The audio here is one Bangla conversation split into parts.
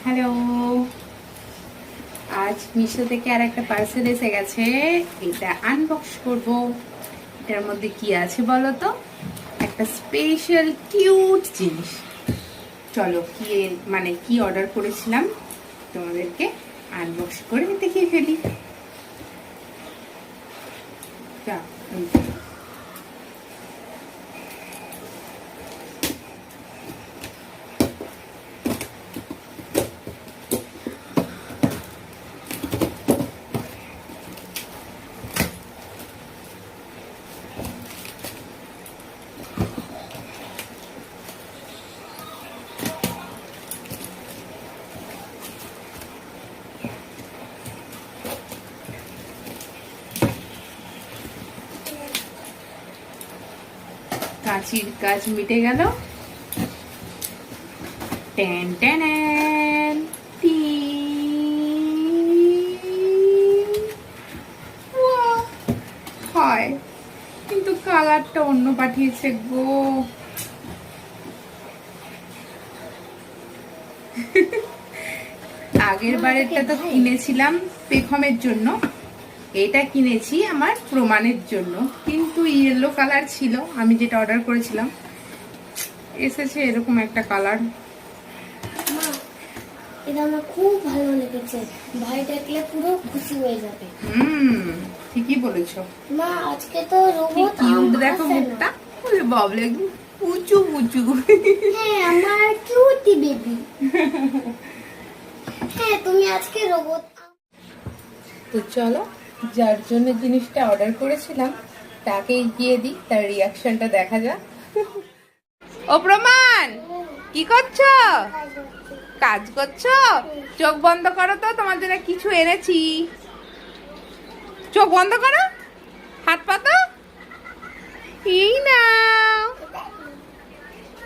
হ্যালো, আজ মিশো থেকে আর একটা পার্সেল এসে গেছে। এটা আনবক্স করব। এটার মধ্যে কি আছে বলো তো? একটা স্পেশাল কিউট জিনিস। চলো কি অর্ডার করেছিলাম তোমাদেরকে আনবক্স করে দেখিয়ে ফেলি। যা, কাঁচির কাজ মিটে গেল। টেন টেন হয়, কিন্তু কালারটা অন্য পাঠিয়েছে গো। আগের বারেরটা তো কিনেছিলাম পেখমের জন্য, এটা কিনেছি আমার প্রমাণের জন্য, কিন্তু ইয়েলো কালার ছিল আমি যেটা অর্ডার করেছিলাম। এসেছে এরকম একটা কালার। এটা আমার খুব ভালো লেগেছে, ভাই দেখলে পুরো খুশি হয়ে যাবে। ঠিকই বলেছো মা, আজকে তো রোবট কিউট, দেখো মুখটা, ওরে বাবলে পুচু পুচু। হ্যাঁ, আমার কিউটি বেবি। হ্যাঁ, তুমি আজকে রোবট। তো চলো, যার জন্য জিনিসটা অর্ডার করেছিলাম তাকে গিয়ে দিই, তার রিয়াকশনটা দেখা যাক। ও প্রমাণ, কি করছো? কাজ করছো? চোখ বন্ধ করো তো, তোমার জন্য কিছু এনেছি। চোখ বন্ধ করো, হাত পাতো। এই নাও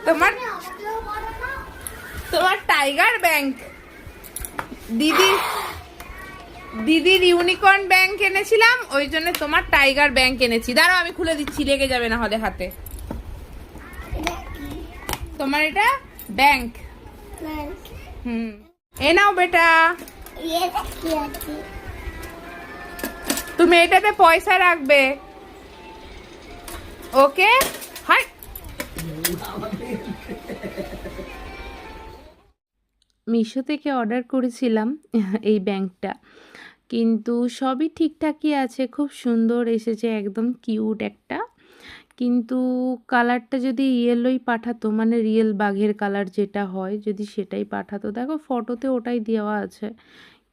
তোমার তোমার টাইগার ব্যাংক। দিদির ইউনিকর্ন ব্যাংক এনেছিলাম, ওই জন্য তোমার টাইগার ব্যাংক এনেছি। দাঁড়াও আমি খুলে দিচ্ছি, লেগে যাবে না হলে হাতে। তোমার এটা ব্যাংক। এ নাও বেটা, তুমি এটাতে পয়সা রাখবে, ওকে? হাই, মিশো থেকে অর্ডার করেছিলাম এই ব্যাংকটা, কিন্তু সবই ঠিকঠাকই আছে, খুব সুন্দর এসেছে, একদম কিউট একটা। কিন্তু কালারটা যদি ইয়েলোই পাঠাতো, মানে রিয়েল বাঘের কালার যেটা হয়, যদি সেটাই পাঠাতো, দেখো ফটোতে ওটাই দেওয়া আছে,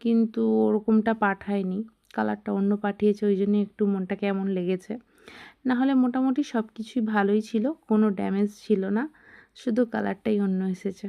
কিন্তু ওরকমটা পাঠায়নি, কালারটা অন্য পাঠিয়েছে, ওই জন্য একটু মনটা কেমন লেগেছে। না হলে মোটামুটি সব কিছুই ভালোই ছিল, কোনো ড্যামেজ ছিল না, শুধু কালারটাই অন্য এসেছে।